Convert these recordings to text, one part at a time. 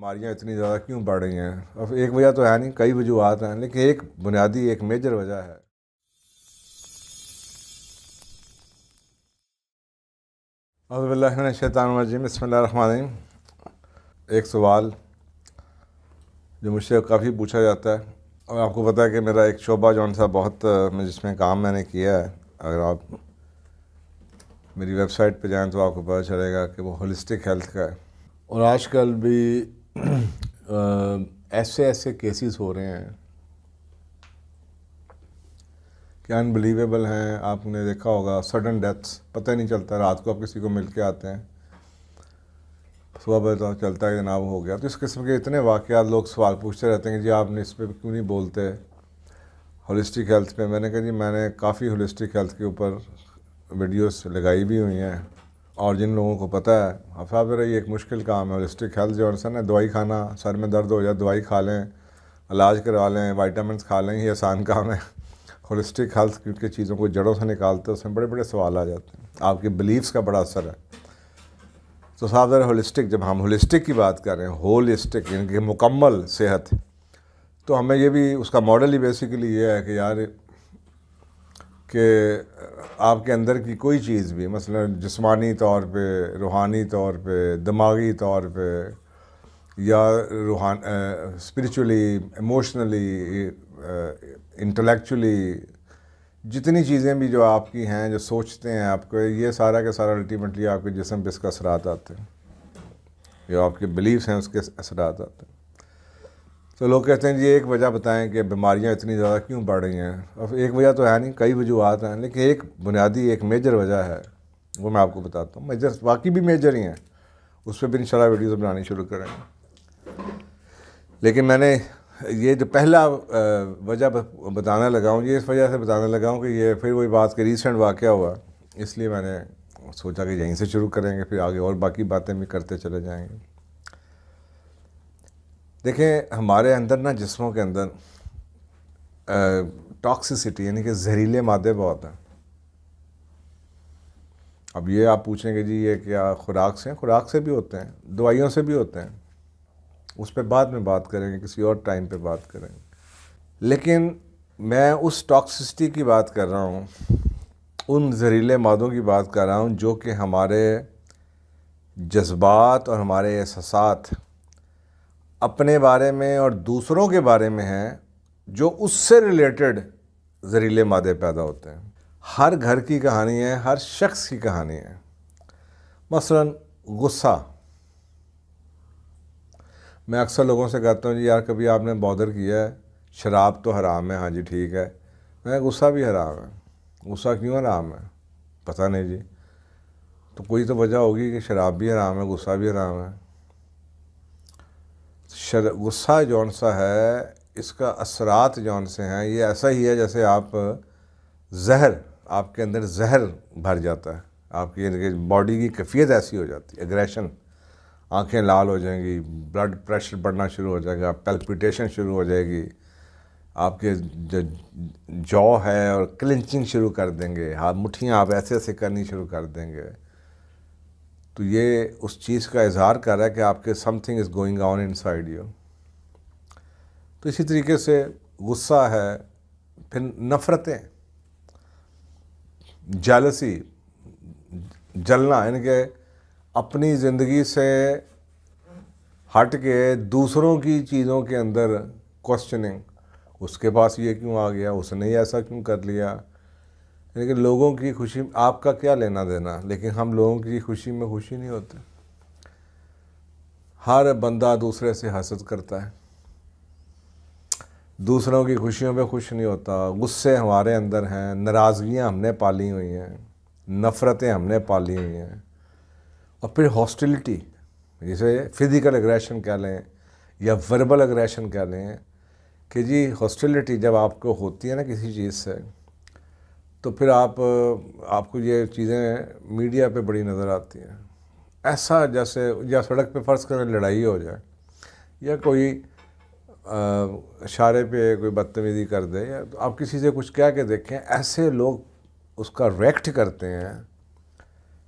बीमारियाँ इतनी ज़्यादा क्यों बढ़ रही हैं? अब एक वजह तो है नहीं, कई वजूहत हैं, लेकिन एक बुनियादी एक मेजर वजह है। औज़ुबिल्लाहिमिनश्शैतानिर्रजीम, बिस्मिल्लाहिर्रहमानिर्रहीम। एक सवाल जो मुझसे काफ़ी पूछा जाता है, और आपको पता है कि मेरा एक शोबा जौन सा बहुत जिसमें काम मैंने किया है, अगर आप मेरी वेबसाइट पे जाएं तो आपको पता चलेगा कि वो होलिस्टिक हेल्थ का है। और आजकल भी ऐसे केसेस हो रहे हैं कि अनबिलीवेबल हैं। आपने देखा होगा सडन डेथ्स, पता ही नहीं चलता, रात को आप किसी को मिल के आते हैं, सुबह पता चलता है कि जनाब हो गया। तो इस किस्म के इतने वाक़यात लोग सवाल पूछते रहते हैं कि जी आपने इस पर क्यों नहीं बोलते होलिस्टिक हेल्थ पे। मैंने कहा जी मैंने काफ़ी होलिस्टिक हेल्थ के ऊपर वीडियोस लगाई भी हुई हैं, और जिन लोगों को पता है, अब साहब ज़रा ये एक मुश्किल काम है होलिस्टिक हेल्थ जो है ना, दवाई खाना, सर में दर्द हो जाए दवाई खा लें, इलाज करवा लें, वाइटामिन खा लें, ये आसान काम है। होलिस्टिक हेल्थ क्योंकि चीज़ों को जड़ों से निकालते हैं, उसमें बड़े बड़े सवाल आ जाते हैं, आपके बिलीव्स का बड़ा असर है। तो साहब ज़रा होलिस्टिक, जब हम होलिस्टिक की बात कर रहे हैं, होलिस्टिक यानी कि मुकम्मल सेहत, तो हमें ये भी उसका मॉडल ही बेसिकली ये है कि यार कि आपके अंदर की कोई चीज़ भी, मसलन जिस्मानी तौर पे, रूहानी तौर पे, दिमागी तौर पे, या स्पिरिचुअली, इमोशनली, इंटेलेक्चुअली, जितनी चीज़ें भी जो आपकी हैं, जो सोचते हैं आपको, ये सारा का सारा अल्टीमेटली आपके जिस्म पे इसका असरात आते हैं, जो आपके बिलीव्स हैं उसके असरात आते हैं। तो लोग कहते हैं जी एक वजह बताएं कि बीमारियां इतनी ज़्यादा क्यों बढ़ रही हैं। अब एक वजह तो है नहीं, कई वजूहत हैं, लेकिन एक बुनियादी एक मेजर वजह है, वो मैं आपको बताता हूँ। मेजर बाकी भी मेजर ही हैं, उस पर भी इंशाल्लाह वीडियोज़ बनानी शुरू करेंगे। लेकिन मैंने ये जो पहला वजह बताने लगा हूँ, ये इस वजह से बताने लगा हूँ कि ये फिर वही बात कि रीसेंट वाक़या हुआ, इसलिए मैंने सोचा कि यहीं से शुरू करेंगे, फिर आगे और बाकी बातें भी करते चले जाएंगे। देखें, हमारे अंदर ना, जिस्मों के अंदर टॉक्सिसिटी यानी कि जहरीले मादे बहुत हैं। अब ये आप पूछेंगे जी ये क्या खुराक से हैं? खुराक से भी होते हैं, दवाइयों से भी होते हैं, उस पर बाद में बात करेंगे, किसी और टाइम पे बात करेंगे। लेकिन मैं उस टॉक्सिसिटी की बात कर रहा हूँ, उन जहरीले मादों की बात कर रहा हूँ जो कि हमारे जज्बात और हमारे एहसासात अपने बारे में और दूसरों के बारे में हैं, जो उससे रिलेटेड जहरीले मादे पैदा होते हैं। हर घर की कहानी है, हर शख्स की कहानी है। मसलन गुस्सा, मैं अक्सर लोगों से कहता हूँ जी यार कभी आपने बॉदर किया है, शराब तो हराम है, हाँ जी ठीक है, मैं गुस्सा भी हराम है। गुस्सा क्यों हराम है? पता नहीं जी, तो कोई तो वजह होगी कि शराब भी हराम है, गुस्सा भी हराम है। गुस्सा जौन सा है, इसका असरात जौन से हैं, ये ऐसा ही है जैसे आप जहर, आपके अंदर जहर भर जाता है, आपकी बॉडी की कैफियत ऐसी हो जाती है, एग्रेशन, आंखें लाल हो जाएंगी, ब्लड प्रेशर बढ़ना शुरू हो जाएगा, पैल्पिटेशन शुरू हो जाएगी, आपके जो जॉ है और क्लिंचिंग शुरू कर देंगे, हाथ मुट्ठियाँ आप ऐसे ऐसे करनी शुरू कर देंगे। तो ये उस चीज़ का इजहार कर रहा है कि आपके something is going on inside you. तो इसी तरीके से गुस्सा है, फिर नफ़रतें, जेलसी, जलना, यानी कि अपनी ज़िंदगी से हट के दूसरों की चीज़ों के अंदर क्वेश्चनिंग, उसके पास ये क्यों आ गया, उसने ही ऐसा क्यों कर लिया। लेकिन लोगों की खुशी आपका क्या लेना देना, लेकिन हम लोगों की खुशी में खुशी नहीं होते। हर बंदा दूसरे से हसद करता है, दूसरों की खुशियों में खुश नहीं होता। गुस्से हमारे अंदर हैं, नाराज़गियाँ हमने पाली हुई हैं, नफ़रतें हमने पाली हुई हैं, और फिर हॉस्टिलिटी, जिसे फ़िज़िकल एग्रेशन कह लें या वर्बल एग्रेशन कह लें, कि जी हॉस्टिलिटी जब आपको होती है ना किसी चीज़ से, तो फिर आपको ये चीज़ें मीडिया पे बड़ी नज़र आती हैं। ऐसा जैसे या सड़क पे फ़र्ज़ करें लड़ाई हो जाए, या कोई इशारे पे कोई बदतमीज़ी कर दे, या तो आप किसी से कुछ कह के देखें, ऐसे लोग उसका रिएक्ट करते हैं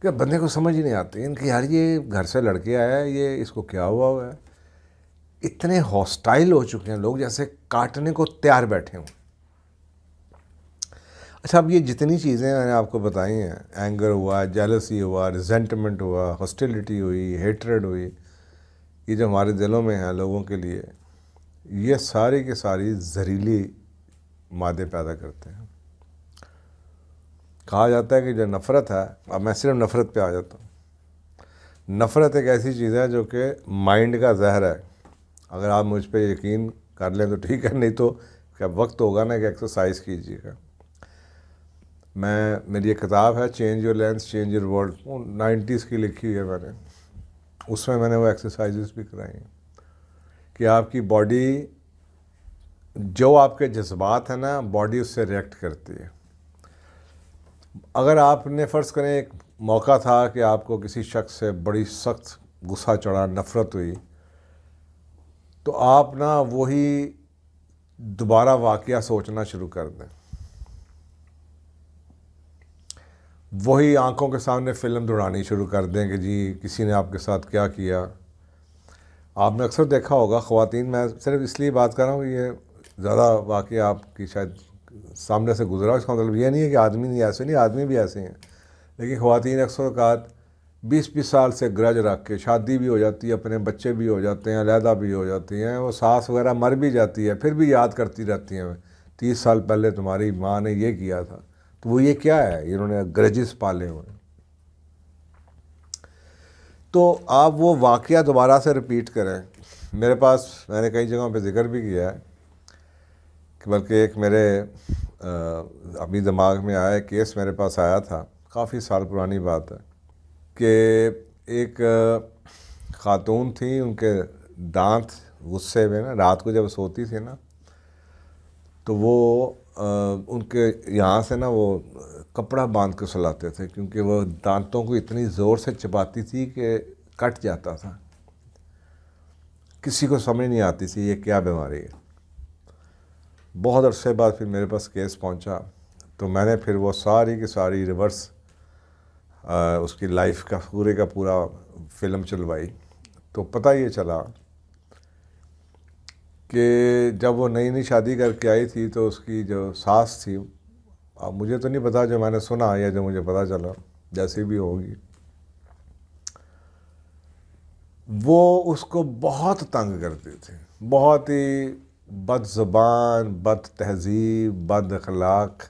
कि बंदे को समझ ही नहीं आती इनकी, यार ये घर से लड़के आया है, ये इसको क्या हुआ है, इतने हॉस्टाइल हो चुके हैं लोग, जैसे काटने को तैयार बैठे हों। अच्छा, अब ये जितनी चीज़ें मैंने आपको बताई हैं, एंगर हुआ, जेलसी हुआ, रिजेंटमेंट हुआ, हॉस्टिलिटी हुई, हेट्रेड हुई, ये जो हमारे दिलों में है लोगों के लिए, ये सारी की सारी जहरीली मादे पैदा करते हैं। कहा जाता है कि जो नफ़रत है, अब मैं सिर्फ नफ़रत पे आ जाता हूँ, नफ़रत एक ऐसी चीज़ है जो कि माइंड का जहर है। अगर आप मुझ पर यकीन कर लें तो ठीक है, नहीं तो क्या वक्त होगा ना कि एक्सरसाइज कीजिएगा। मेरी एक किताब है change your lens change your world, 90s की लिखी हुई है मैंने, उसमें मैंने वो एक्सरसाइजेस भी कराई हैं कि आपकी बॉडी, जो आपके जज्बात हैं ना, बॉडी उससे रिएक्ट करती है। अगर आपने फ़र्ज़ करें एक मौका था कि आपको किसी शख्स से बड़ी सख्त गुस्सा चढ़ा, नफ़रत हुई, तो आप ना वही दोबारा वाक़या सोचना शुरू कर दें, वही आंखों के सामने फ़िल्म दौड़ानी शुरू कर दें कि जी किसी ने आपके साथ क्या किया। आपने अक्सर देखा होगा ख़वातीन, मैं सिर्फ इसलिए बात कर रहा हूँ कि ये ज़्यादा वाक़या आपकी शायद सामने से गुजरा, इसका मतलब ये नहीं है कि आदमी नहीं ऐसे, नहीं, आदमी भी ऐसे हैं, लेकिन ख़वातीन अक्सर औक़ात 20-20 साल से ग्रज रख के शादी भी हो जाती है, अपने बच्चे भी हो जाते हैं, अलहदा भी हो जाती हैं, वो सास वगैरह मर भी जाती है, फिर भी याद करती रहती हैं 30 साल पहले तुम्हारी माँ ने ये किया था। तो वो ये क्या है, इन्होंने ग्रजेस पाले हुए हैं। तो आप वो वाक़या दोबारा से रिपीट करें। मेरे पास, मैंने कई जगहों पे ज़िक्र भी किया है कि बल्कि एक मेरे अभी दिमाग में आया केस मेरे पास आया था, काफ़ी साल पुरानी बात है, कि एक ख़ातून थी, उनके दांत गुस्से में ना, रात को जब सोती थी ना, तो वो उनके यहाँ से ना वो कपड़ा बांध के सुलाते थे, क्योंकि वो दांतों को इतनी ज़ोर से चबाती थी कि कट जाता था। किसी को समझ नहीं आती थी ये क्या बीमारी है। बहुत अरसे बाद फिर मेरे पास केस पहुंचा, तो मैंने फिर वो सारी की सारी रिवर्स उसकी लाइफ का पूरे का पूरा फ़िल्म चलवाई। तो पता ये चला कि जब वो नई नई शादी करके आई थी, तो उसकी जो सास थी, अब मुझे तो नहीं पता, जो मैंने सुना या जो मुझे पता चला, जैसी भी होगी, वो उसको बहुत तंग करती थी, बहुत ही बदज़ुबान, बद तहज़ीब, बद अखलाक,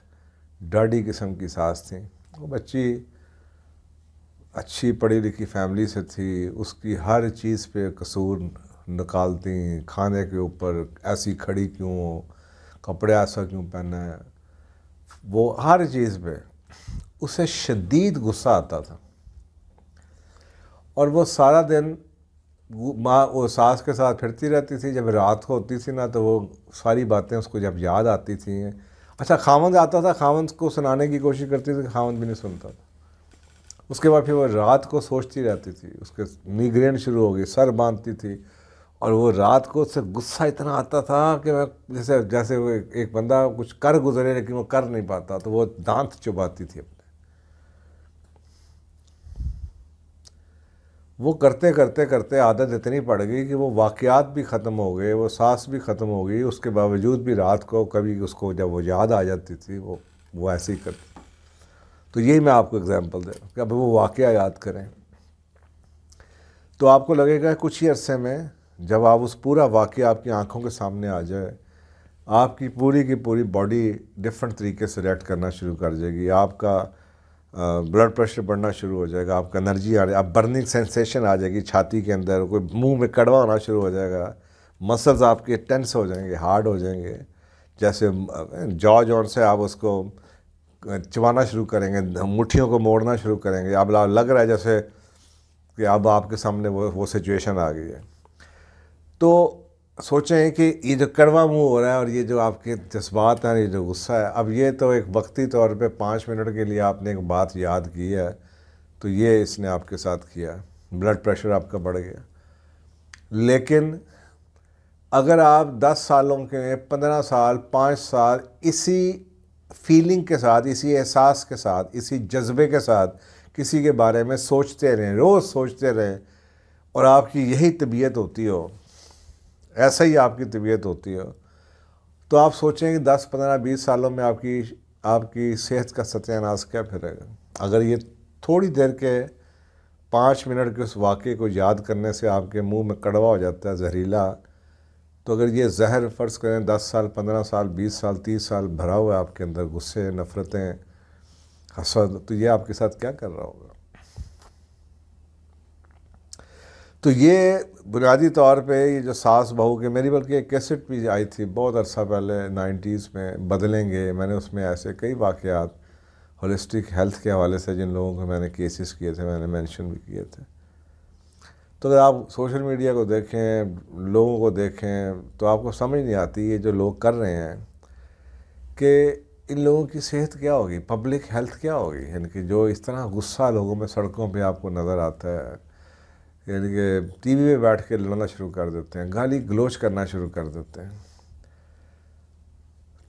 डाडी किस्म की सास थी। वो बच्ची अच्छी पढ़ी लिखी फैमिली से थी, उसकी हर चीज़ पे कसूर निकालती, खाने के ऊपर ऐसी खड़ी क्यों हो, कपड़े ऐसा क्यों पहना है, वो हर चीज़ पे उसे शदीद गुस्सा आता था। और वो सारा दिन माँ वो सास के साथ फिरती रहती थी। जब रात को होती थी ना, तो वो सारी बातें उसको जब याद आती थी, अच्छा खामंद आता था, खामंद को सुनाने की कोशिश करती थी, खामंद भी नहीं सुनता था। उसके बाद फिर वो रात को सोचती रहती थी, उसके माइग्रेन शुरू हो गई, सर बांधती थी, और वो रात को उससे गुस्सा इतना आता था कि मैं जैसे जैसे वो एक बंदा कुछ कर गुजरे लेकिन वो कर नहीं पाता, तो वो दांत चुबाती थी अपने। वो करते करते करते आदत इतनी पड़ गई कि वो वाक़यात भी ख़त्म हो गए, वो सास भी ख़त्म हो गई, उसके बावजूद भी रात को कभी उसको जब वो याद आ जाती थी, वो ऐसे ही करती। तो यही मैं आपको एग्जांपल दे रहा हूँ कि अब वो वाक़या याद करें, तो आपको लगेगा कुछ ही अरसे में जब आप उस पूरा वाक़या आपकी आंखों के सामने आ जाए, आपकी पूरी की पूरी बॉडी डिफरेंट तरीके से रिएक्ट करना शुरू कर जाएगी। आपका ब्लड प्रेशर बढ़ना शुरू हो जाएगा, आपका एनर्जी आ आप बर्निंग सेंसेशन आ जाएगी छाती के अंदर, कोई मुंह में कड़वा होना शुरू हो जाएगा, मसल्स आपके टेंस हो जाएंगे, हार्ड हो जाएंगे, जैसे जॉ जॉन से आप उसको चबाना शुरू करेंगे, मुट्ठियों को मोड़ना शुरू करेंगे। अब लग रहा है जैसे कि अब आपके सामने वो सिचुएशन आ गई है। तो सोचें कि ये जो कड़वा मुंह हो रहा है और ये जो आपके जज्बात हैं, ये जो गुस्सा है, अब ये तो एक वक्ती तौर पे 5 मिनट के लिए आपने एक बात याद की है, तो ये इसने आपके साथ किया, ब्लड प्रेशर आपका बढ़ गया। लेकिन अगर आप 10 सालों के, 15 साल, 5 साल इसी फीलिंग के साथ, इसी एहसास के साथ, इसी जज्बे के साथ किसी के बारे में सोचते रहें, रोज़ सोचते रहें, और आपकी यही तबीयत होती हो, ऐसा ही आपकी तबीयत होती है, तो आप सोचें कि 10, 15, 20 सालों में आपकी सेहत का सत्यानाश क्या फिरेगा। अगर ये थोड़ी देर के 5 मिनट के उस वाक़े को याद करने से आपके मुंह में कड़वा हो जाता है, जहरीला, तो अगर ये जहर फ़र्ज़ करें 10 साल, 15 साल, 20 साल, 30 साल भरा हुआ है आपके अंदर, गुस्से, नफ़रतें, हसद, तो ये आपके साथ क्या कर रहा होगा। तो ये बुनियादी तौर पे ये जो सास बहू के, मेरी बल्कि एक कैसेट भी आई थी बहुत अरसा पहले 90s में, बदलेंगे, मैंने उसमें ऐसे कई वाक़यात होलिस्टिक हेल्थ के हवाले से जिन लोगों को मैंने केसेस किए थे, मैंने मेंशन भी किए थे। तो अगर आप सोशल मीडिया को देखें, लोगों को देखें, तो आपको समझ नहीं आती ये जो लोग कर रहे हैं कि इन लोगों की सेहत क्या होगी, पब्लिक हेल्थ क्या होगी। यानी कि जो इस तरह गुस्सा लोगों में सड़कों पे आपको नज़र आता है, यानी कि टीवी पे बैठ के लड़ना शुरू कर देते हैं, गाली गलोच करना शुरू कर देते हैं।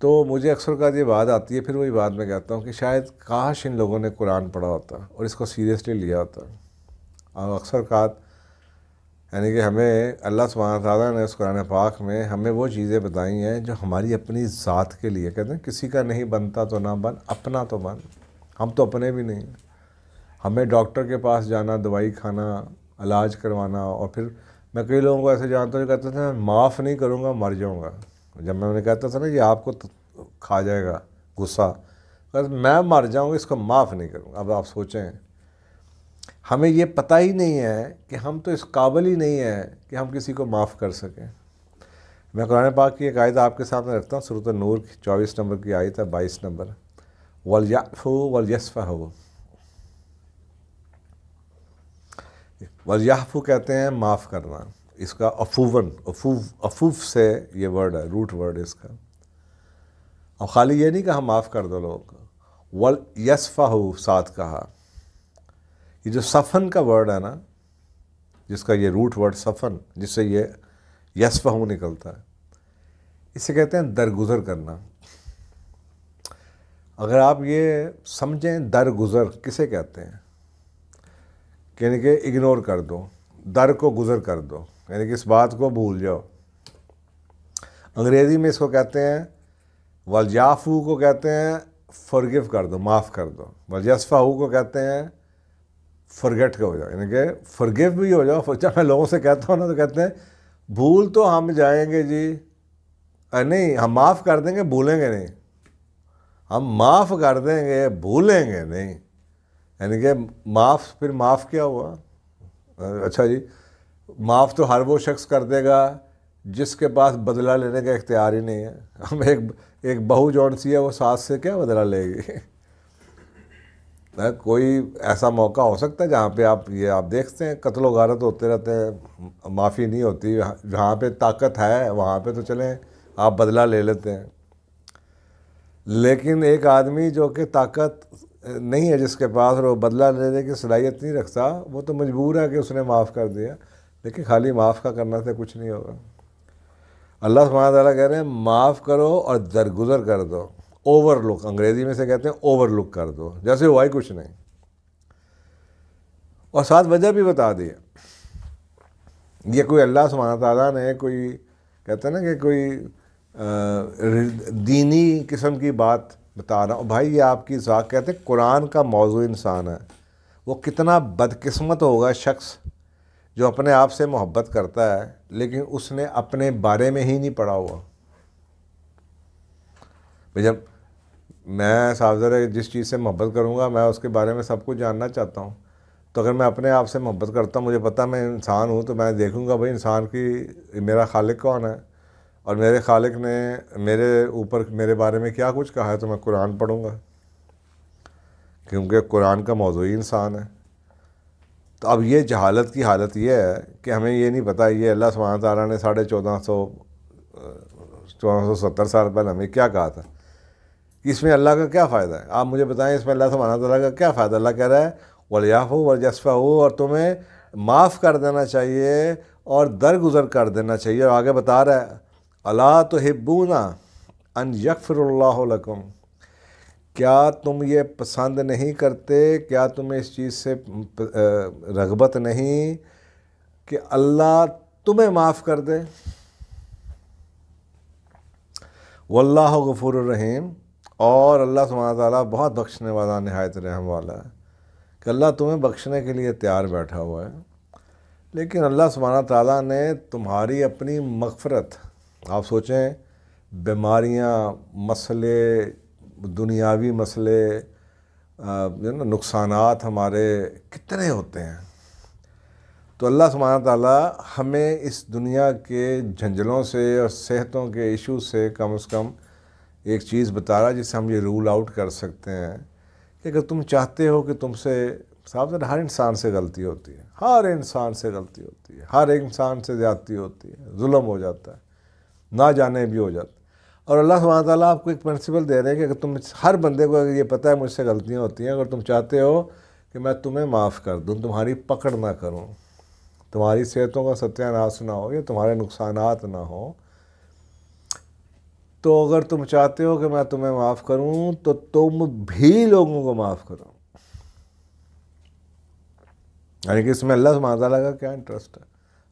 तो मुझे अक्सर का ये बात आती है, फिर वही बात मैं कहता हूँ कि शायद काश इन लोगों ने कुरान पढ़ा होता और इसको सीरियसली लिया होता। और अक्सर का यानी कि हमें अल्लाह सुब्हानहू तआला ने इस कुरान पाक में हमें वो चीज़ें बताई हैं जो हमारी अपनी ज़ात के लिए, कहते हैं किसी का नहीं बनता तो ना बन, अपना तो बन। हम तो अपने भी नहीं, हमें डॉक्टर के पास जाना, दवाई खाना, इलाज करवाना, और फिर मैं कई लोगों को ऐसे जानता हूँ जो कहते थे मैं माफ़ नहीं करूँगा, मर जाऊँगा। जब मैं उन्हें कहता था ना कि आपको तो खा जाएगा गुस्सा, कहते मैं मर जाऊँगा, इसको माफ़ नहीं करूँगा। अब आप सोचें, हमें ये पता ही नहीं है कि हम तो इस काबिल ही नहीं है कि हम किसी को माफ़ कर सकें। मैं कुरान पाक की एक आयत आपके सामने रखता हूँ, सूरत नूर की 24 नंबर की आयत है, 22 नंबर, वलयाफ़ू वलयस्फ़हू। वलयाफ़ू कहते हैं माफ़ करना, इसका अफूफ से ये वर्ड है, रूट वर्ड इसका। और ख़ाली ये नहीं कहा माफ़ कर दो लोगों को, वलयस्फ़हू साथ कहा। ये जो सफ़न का वर्ड है ना, जिसका ये रूट वर्ड सफ़न, जिससे ये यस्फ़हू निकलता है, इसे कहते हैं दरगुज़र करना। अगर आप ये समझें दरगुज़र किसे कहते हैं, यानी कि इग्नोर कर दो, दर को गुज़र कर दो, यानी कि इस बात को भूल जाओ। अंग्रेज़ी में इसको कहते हैं, वलयाफ़ू को कहते हैं फॉरगिव कर दो, माफ़ कर दो। वलयस्फ़हू को कहते हैं फॉरगेट हो जाओ, यानी कि फॉरगिव भी हो जाओ। जब मैं लोगों से कहता हूँ ना तो कहते हैं भूल तो हम जाएंगे जी, नहीं हम माफ़ कर देंगे, भूलेंगे नहीं। हम माफ़ कर देंगे, भूलेंगे नहीं। यानी कि माफ़, फिर माफ़ क्या हुआ? अच्छा जी, माफ़ तो हर वो शख्स कर देगा जिसके पास बदला लेने का इख्तियार ही नहीं है। हम एक बहू जौन सी है वो सास से क्या बदला लेगी? कोई ऐसा मौका हो सकता है जहाँ पे आप देखते हैं कत्लो गारत होते रहते हैं, माफ़ी नहीं होती। जहाँ पे ताकत है वहाँ पे तो चलें आप बदला ले लेते हैं, लेकिन एक आदमी जो कि ताकत नहीं है जिसके पास, और वो बदला लेने की सलाहियत नहीं रखता, वो तो मजबूर है कि उसने माफ़ कर दिया। लेकिन खाली माफ़ का करना से कुछ नहीं होगा। अल्लाह सुब्हानहू तआला कह रहे हैं माफ़ करो और दरगुज़र कर दो, ओवरलुक, अंग्रेज़ी में से कहते हैं ओवरलुक कर दो, जैसे हुआ ही कुछ नहीं। और साथ वजह भी बता दी। ये कोई अल्लाह सुब्हानहू तआला ने कोई, कहते हैं ना कि कोई दीनी किस्म की बात बता रहा हूँ भाई, ये आपकी ज़ात, कहते हैं कुरान का मौजू इंसान है। वो कितना बदकिस्मत होगा शख्स जो अपने आप से मोहब्बत करता है लेकिन उसने अपने बारे में ही नहीं पढ़ा हुआ। जब मैं साहब जिस चीज़ से मोहब्बत करूँगा मैं उसके बारे में सब कुछ जानना चाहता हूँ। तो अगर मैं अपने आप से मोहब्बत करता हूँ, मुझे पता मैं इंसान हूँ, तो मैं देखूँगा भाई इंसान की मेरा खालिक कौन है और मेरे खालिक ने मेरे ऊपर मेरे बारे में क्या कुछ कहा है, तो मैं कुरान पढ़ूँगा क्योंकि कुरान का मौजू ही इंसान है। तो अब ये जहालत की हालत ये है कि हमें ये नहीं पता ये अल्लाह सुब्हानहू तआला ने 1470 साल पहले हमें क्या कहा था, इसमें अल्लाह का क्या फ़ायदा है। आप मुझे बताएं इसमें अल्लाह सुब्हानहू तआला का क्या फ़ायदा। अल्लाह कह रहा है वलयाफ़ू वलयस्फ़हू, और तुम्हें माफ़ कर देना चाहिए और दरगुज़र कर देना चाहिए। और आगे बता रहा है अला तुहिब्बूना अन यग़फ़िरुल्लाहु लकुम, क्या तुम ये पसंद नहीं करते, क्या तुम्हें इस चीज़ से रग़बत नहीं कि अल्लाह तुम्हें माफ़ कर दे। वल्लाहु गफूरुर रहीम, और अल्लाह सुब्हानहू व तआला बहुत बख्शने वाला निहायत रहम वाला है, कि अल्लाह तुम्हें बख्शने के लिए तैयार बैठा हुआ है। लेकिन अल्लाह सुब्हानहू व तआला ने तुम्हारी अपनी मग़फ़िरत, आप सोचें बीमारियाँ, मसले, दुनियावी मसले, जो ना नुकसानात हमारे कितने होते हैं, तो अल्लाह सुब्हानहू व तआला हमें इस दुनिया के झंझलों से और सेहतों के इशू से कम एक चीज़ बता रहा है जिससे हम ये रूल आउट कर सकते हैं कि अगर तुम चाहते हो कि तुमसे, साहब हर इंसान से गलती होती है, हर इंसान से गलती होती है, हर इंसान से ज़्यादती होती है, जुल्म हो जाता है, ना जाने भी हो जाता है। और अल्लाह सुब्हानहू व तआला आपको एक प्रिंसिपल दे रहे हैं कि अगर तुम, हर बंदे को अगर ये पता है मुझसे गलतियाँ होती हैं, अगर तुम चाहते हो कि मैं तुम्हें माफ़ कर दूँ, तुम्हारी पकड़ ना करूँ, तुम्हारी सेहतों का सत्यानाश ना हो या तुम्हारे नुकसानात ना हो, तो अगर तुम चाहते हो कि मैं तुम्हें माफ़ करूं तो तुम भी लोगों को माफ़ करो। यानी कि इसमें अल्लाह सुब्हानहू व तआला का क्या इंटरेस्ट है,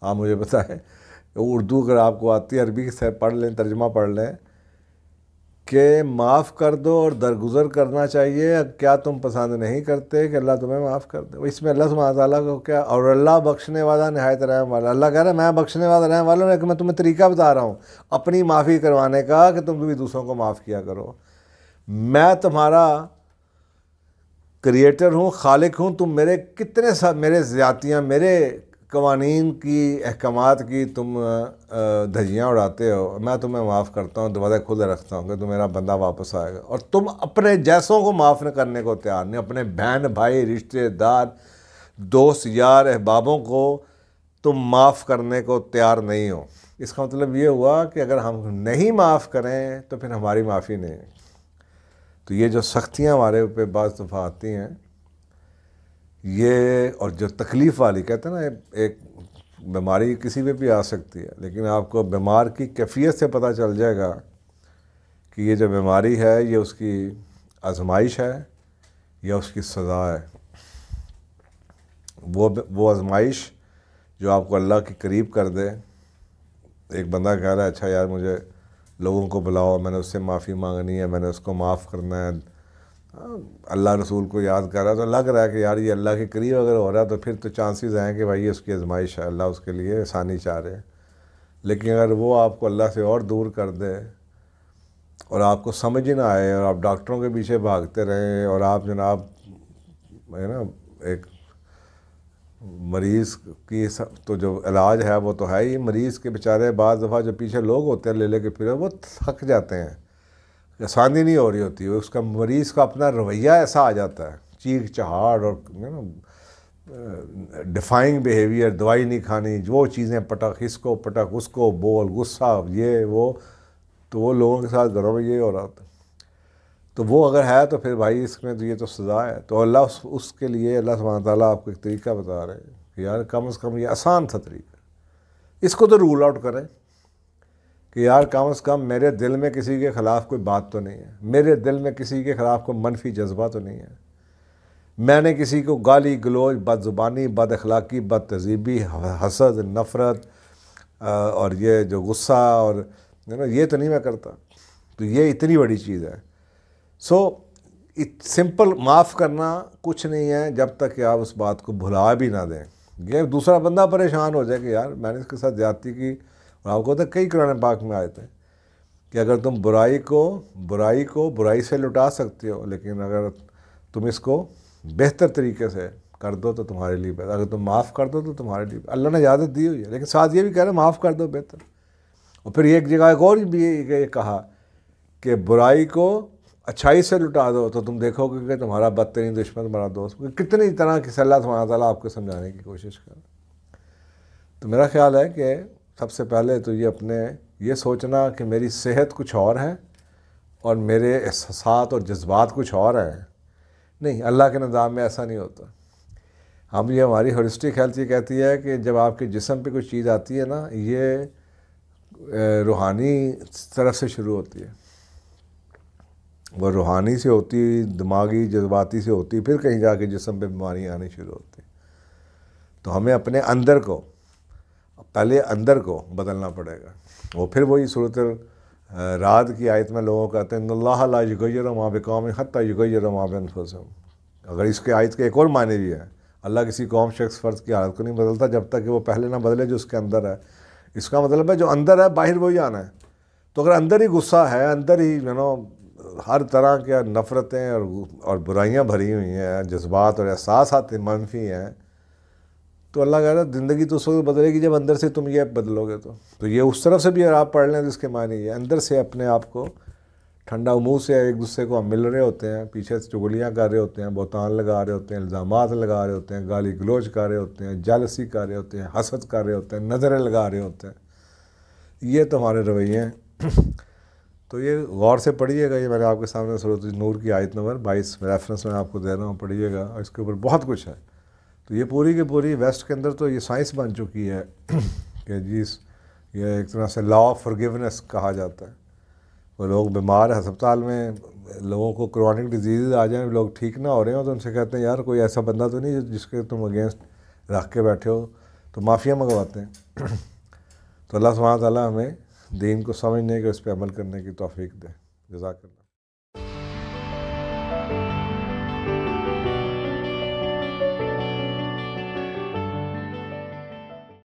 आप मुझे बताएं। उर्दू अगर आपको आती है, अरबी से पढ़ लें, तर्जुमा पढ़ लें कि माफ़ कर दो और दरगुजर करना चाहिए, क्या तुम पसंद नहीं करते कि अल्लाह तुम्हें माफ़ कर दे। इसमें अल्लाह सुब्हानहू व तआला को क्या, और अल्लाह बख्शने वाला निहायत रहम वाला, अल्लाह कह रहा है मैं बख्शने वाला रहम वाला, लेकिन मैं तुम्हें तरीका बता रहा हूँ अपनी माफ़ी करवाने का कि तुम भी दूसरों को माफ़ किया करो। मैं तुम्हारा क्रिएटर हूँ, खालिक हूँ, तुम मेरे कितने सब मेरे ज़्यादतियाँ, मेरे कवानीन की, अहकामात की तुम धज्जियाँ उड़ाते हो, मैं तुम्हें माफ़ करता हूँ, दरवाज़ा खुले रखता हूँ कि तो मेरा बंदा वापस आएगा। और तुम अपने जैसों को माफ़ न करने को तैयार नहीं, अपने बहन भाई, रिश्तेदार, दोस्त, यार, अहबाबों को तुम माफ़ करने को तैयार नहीं हो। इसका मतलब ये हुआ कि अगर हम नहीं माफ़ करें तो फिर हमारी माफ़ी नहीं है। तो ये जो सख्तियाँ हमारे ऊपर बाज़ दफ़ा आती हैं, ये, और जो तकलीफ़ वाली, कहते हैं ना एक बीमारी किसी पे भी आ सकती है, लेकिन आपको बीमार की कैफियत से पता चल जाएगा कि ये जो बीमारी है ये उसकी आजमाइश है या उसकी सज़ा है। वो आजमाइश जो आपको अल्लाह के करीब कर दे। एक बंदा कह रहा है अच्छा यार मुझे लोगों को बुलाओ, मैंने उससे माफ़ी मांगनी है, मैंने उसको माफ़ करना है, अल्लाह रसूल को याद कर रहा है, तो लग रहा है कि यार ये अल्लाह के करीब अगर हो रहा है तो फिर तो चांसेस हैं कि भाई ये उसकी आजमाइश है, अल्लाह उसके लिए आसानी चाह रहे हैं। लेकिन अगर वो आपको अल्लाह से और दूर कर दे और आपको समझ ही ना आए और आप डॉक्टरों के पीछे भागते रहें और आप जनाब है ना, एक मरीज़ की तो जो इलाज है वो तो है ही, मरीज़ के बेचारे बाज़ दफ़ा जो पीछे लोग होते हैं ले के फिर वो थक जाते हैं, आसानी नहीं हो रही होती है, उसका मरीज़ का अपना रवैया ऐसा आ जाता है, चीख चहाड़ और डिफाइंग बिहेवियर, दवाई नहीं खानी, जो चीज़ें पटक इसको पटक उसको बोल, गुस्सा ये वो, तो वो लोगों के साथ घरों में ये हो रहा होता। तो वो अगर है तो फिर भाई इसमें तो ये तो सज़ा है। तो अल्लाह उसके लिए अल्लाह सुब्हानहू व तआला आपको एक तरीका बता रहे हैं कि यार कम से कम ये आसान था तरीका, इसको तो रूल आउट करें कि यार कम से कम मेरे दिल में किसी के ख़िलाफ़ कोई बात तो नहीं है, मेरे दिल में किसी के ख़िलाफ़ कोई मनफी जज्बा तो नहीं है, मैंने किसी को गाली गलोच, बदज़ुबानी, बद अखलाक़ी, बद तहज़ीबी, हसद, नफ़रत और ये जो गुस्सा और ये तो नहीं मैं करता। तो ये इतनी बड़ी चीज़ है। सिंपल माफ़ करना कुछ नहीं है जब तक कि आप उस बात को भुला भी ना दें। ये दूसरा बंदा परेशान हो जाए कि यार मैंने इसके साथ ज़्यादती की, और आपको तो कई कुरान पाक में आए थे कि अगर तुम बुराई को बुराई से लुटा सकते हो, लेकिन अगर तुम इसको बेहतर तरीके से कर दो तो तुम्हारे लिए बेहतर, अगर तुम माफ़ कर दो तो तुम्हारे लिए, अल्लाह ने इजाज़त दी हुई है, लेकिन साथ ये भी कह रहे हैं माफ़ कर दो बेहतर। और फिर एक जगह एक और भी ये कहा कि बुराई को अच्छाई से लुटा दो तो तुम देखोगे कि तुम्हारा बदतरीन दुश्मन तुम्हारा दोस्त। कितनी तरह की अल्लाह सुब्हानहू व तआला आपको समझाने की कोशिश कर। तो मेरा ख्याल है कि सबसे पहले तो ये अपने ये सोचना कि मेरी सेहत कुछ और है और मेरे एहसास और जज्बात कुछ और हैं। नहीं, अल्लाह के निज़ाम में ऐसा नहीं होता। हम ये हमारी होलिस्टिक हेल्थ ये कहती है कि जब आपके जिस्म पे कोई चीज़ आती है ना, ये रूहानी तरफ से शुरू होती है, वो रूहानी से होती, दिमागी जज्बाती से होती, फिर कहीं जाके जिस्म पे बीमारियाँ आनी शुरू होती। तो हमें अपने अंदर को, पहले अंदर को बदलना पड़ेगा। वो फिर वही सूरत रात की आयत में लोगों कहते हैं अल्लाह ला युगय्यिरु मा बिक़ौमिन हत्ता युगय्यिरु मा बिअनफुसिहिम। अगर इसके आयत के एक और मायने भी है, अल्लाह किसी कौम शख्स फ़र्द की हालत को नहीं बदलता जब तक कि वो पहले ना बदले जो उसके अंदर है। इसका मतलब है जो अंदर है बाहर वही आना है। तो अगर अंदर ही गुस्सा है, अंदर ही हर तरह के नफ़रतें और बुराइयाँ भरी हुई हैं, जज्बात और एहसास मनफी हैं, तो अल्लाह कह रहा है ज़िंदगी तो उस वक्त बदलेगी जब अंदर से तुम ये बदलोगे। तो ये उस तरफ से भी अगर आप पढ़ लें तो इसके मायने ये अंदर से अपने आप को ठंडा, मुँह से एक दूसरे को हम मिल रहे होते हैं, पीछे से चुगलियाँ कर रहे होते हैं, बहतान लगा रहे होते हैं, इल्ज़ामात लगा रहे होते हैं, गाली गलोच कर रहे होते हैं, जालसी कर रहे होते हैं, हसद कर रहे होते हैं, नज़रें लगा रहे होते हैं। ये तो हमारे रवैये हैं। तो ये गौर से पढ़िएगा। ये मैंने आपके सामने सूरत नूर की आयत नंबर 22 रेफरेंस में आपको दे रहा हूँ, पढ़िएगा। और इसके ऊपर बहुत कुछ है। तो ये पूरी की पूरी वेस्ट के अंदर तो ये साइंस बन चुकी है कि जिस ये एक तरह से लॉ ऑफ फॉरगिवनेस कहा जाता है। वो लोग बीमार है अस्पताल में, लोगों को क्रॉनिक डिजीज़ आ जाए, लोग ठीक ना हो रहे हो, तो उनसे कहते हैं यार कोई ऐसा बंदा तो नहीं जिसके तुम अगेंस्ट रख के बैठे हो, तो माफ़िया मंगवाते हैं। तो अल्लाह सुब्हानहू व तआला हमें दीन को समझने के, उस पर अमल करने की तौफीक दे। जज़ाकल्लाह।